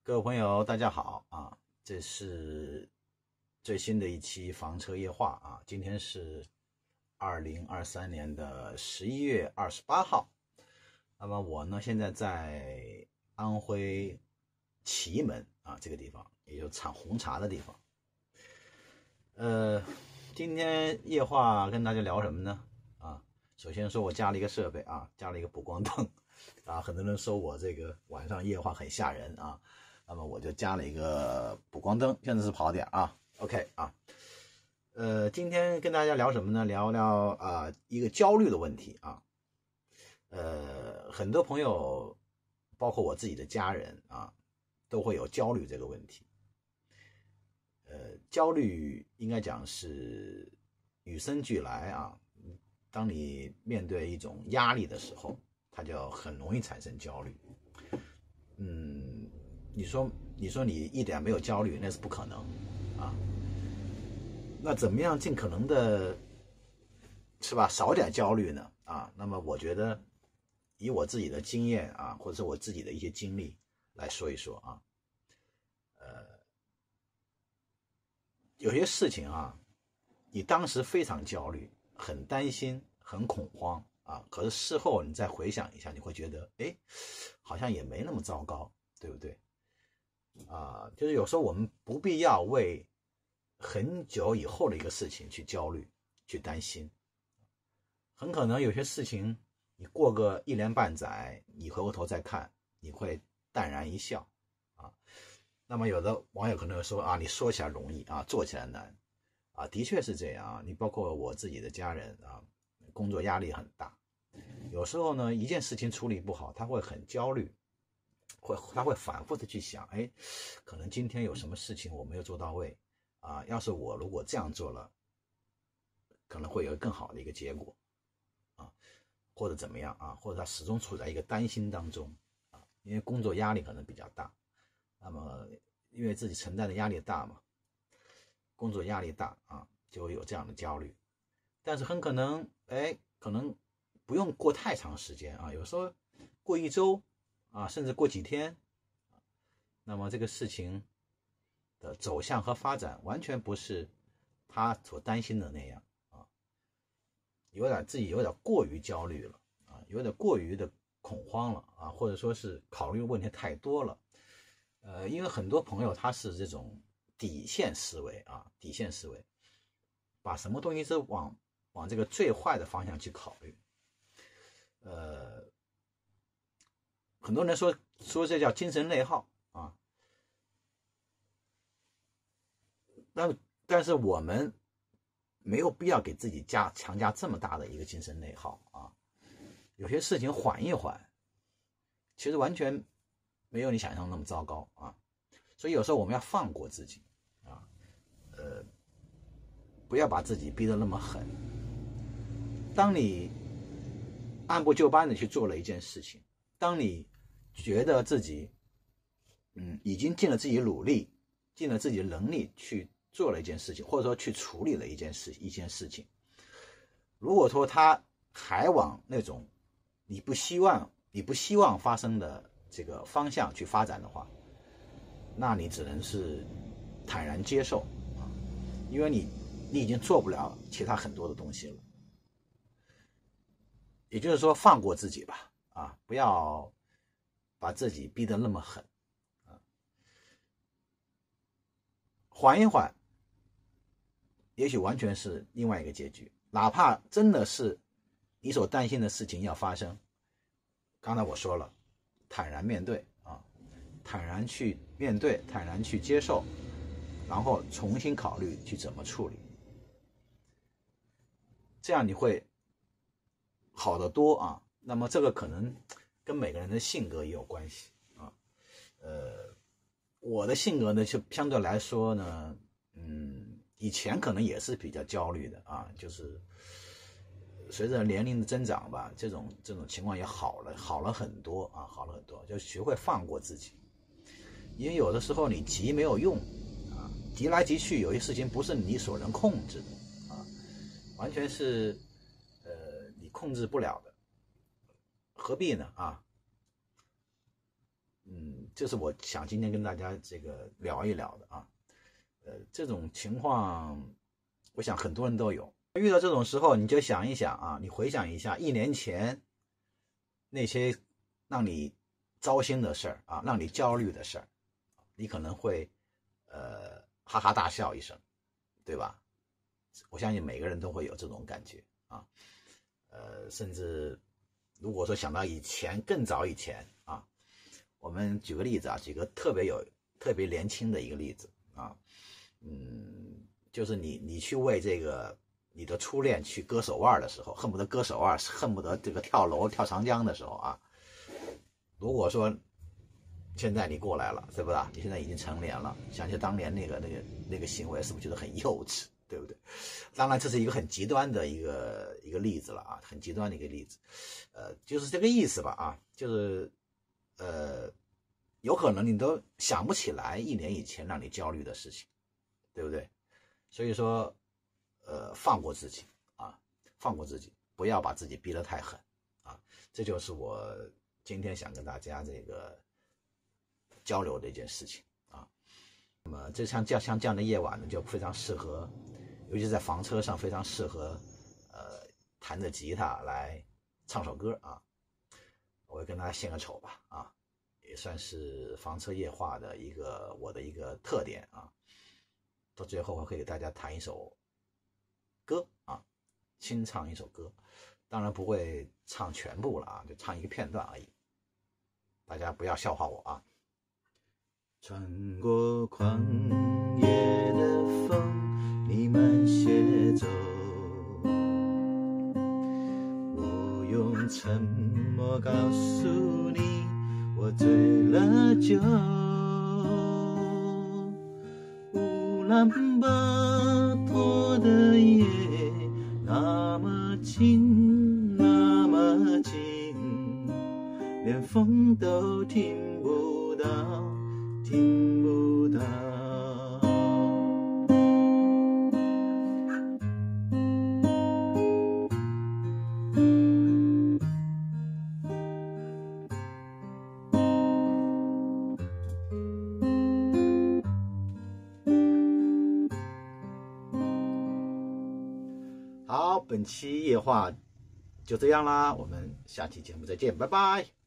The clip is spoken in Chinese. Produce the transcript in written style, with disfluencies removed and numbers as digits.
各位朋友，大家好啊！这是最新的一期房车夜话啊，今天是2023年的11月28号。那么我呢，现在在安徽祁门啊这个地方，也就是产红茶的地方。今天夜话跟大家聊什么呢？首先说我加了一个设备啊，加了一个补光灯啊，很多人说我这个晚上夜话很吓人啊。那么我就加了一个补光灯，现在是跑点啊 ，OK 啊，今天跟大家聊什么呢？聊聊一个焦虑的问题啊，很多朋友，包括我自己的家人啊，都会有焦虑这个问题。焦虑应该讲是与生俱来啊，当你面对一种压力的时候，它就很容易产生焦虑。你说你一点没有焦虑，那是不可能啊。那怎么样尽可能的，是吧，少点焦虑呢？啊，那么我觉得，以我自己的经验啊，或者是我自己的一些经历来说一说啊。有些事情啊，你当时非常焦虑，很担心，很恐慌啊，可是事后你再回想一下，你会觉得，哎，好像也没那么糟糕，对不对？就是有时候我们不必要为很久以后的一个事情去焦虑、去担心。很可能有些事情，你过个1年半载，你回过头再看，你会淡然一笑啊。那么有的网友可能会说啊，你说起来容易啊，做起来难啊，的确是这样啊。你包括我自己的家人啊，工作压力很大，有时候呢，一件事情处理不好，他会很焦虑。他会反复的去想，哎，可能今天有什么事情我没有做到位啊，要是我如果这样做了，可能会有更好的一个结果啊，或者怎么样啊，或者他始终处在一个担心当中啊，因为工作压力可能比较大，那么因为自己承担的压力大嘛，工作压力大啊，就会有这样的焦虑。但是很可能，可能不用过太长时间啊，有时候过1周啊，甚至过几天，那么这个事情的走向和发展完全不是他所担心的那样啊，自己有点过于焦虑了啊，有点过于的恐慌了啊，或者说是考虑问题太多了。因为很多朋友他是这种底线思维啊，底线思维，把什么东西是往这个最坏的方向去考虑。很多人说这叫精神内耗啊，但是我们没有必要给自己强加这么大的一个精神内耗啊。有些事情缓一缓，其实完全没有你想象那么糟糕啊。所以有时候我们要放过自己啊，不要把自己逼得那么狠。当你按部就班的去做了一件事情，当你觉得自己已经尽了自己的努力，尽了自己的能力去做了一件事情，或者说去处理了一件事情，如果说他还往那种你不希望发生的这个方向去发展的话，那你只能是坦然接受啊，因为你已经做不了其他很多的东西了。也就是说，放过自己吧啊，不要把自己逼得那么狠啊，缓一缓，也许完全是另外一个结局。哪怕真的是你所担心的事情要发生，刚才我说了，坦然面对啊，坦然去面对，坦然去接受，然后重新考虑去怎么处理，这样你会好得多啊。那么这个可能跟每个人的性格也有关系啊。我的性格呢，就相对来说呢，以前可能也是比较焦虑的啊，就是随着年龄的增长吧，这种情况也好了很多啊，好了很多，就学会放过自己。因为有的时候你急没有用啊，急来急去，有些事情不是你所能控制的啊，完全是你控制不了的，何必呢啊？这是我想今天跟大家这个聊一聊的啊。这种情况，我想很多人都有。遇到这种时候，你就想一想啊，你回想一下1年前那些让你糟心的事儿啊，让你焦虑的事儿，你可能会哈哈大笑一声，对吧？我相信每个人都会有这种感觉啊。甚至如果说想到以前更早以前啊，我们举个例子啊，举个特别年轻的一个例子啊，就是你去为这个你的初恋去割手腕的时候，恨不得割手腕，恨不得这个跳楼跳长江的时候啊，如果说现在你过来了，对不对？你现在已经成年了，想起当年那个行为，是不是觉得很幼稚，对不对？当然这是一个很极端的一个例子了啊，很极端的一个例子，就是这个意思吧啊，就是有可能你都想不起来1年以前让你焦虑的事情，对不对？所以说放过自己啊，放过自己，不要把自己逼得太狠啊，这就是我今天想跟大家这个交流的一件事情啊。那么这像这样的夜晚呢，就非常适合，尤其是在房车上非常适合弹着吉他来唱首歌啊。我也跟大家献个丑吧啊，也算是房车夜话的我的一个特点啊。到最后我会给大家弹一首歌啊，清唱一首歌，当然不会唱全部了啊，就唱一个片段而已，大家不要笑话我啊。穿过旷野的风，你慢些走，我用沉默告诉你，我醉了酒。乌兰巴托的夜那么近那么近，连风都听不到听不到。好，本期夜话就这样啦，我们下期节目再见，拜拜。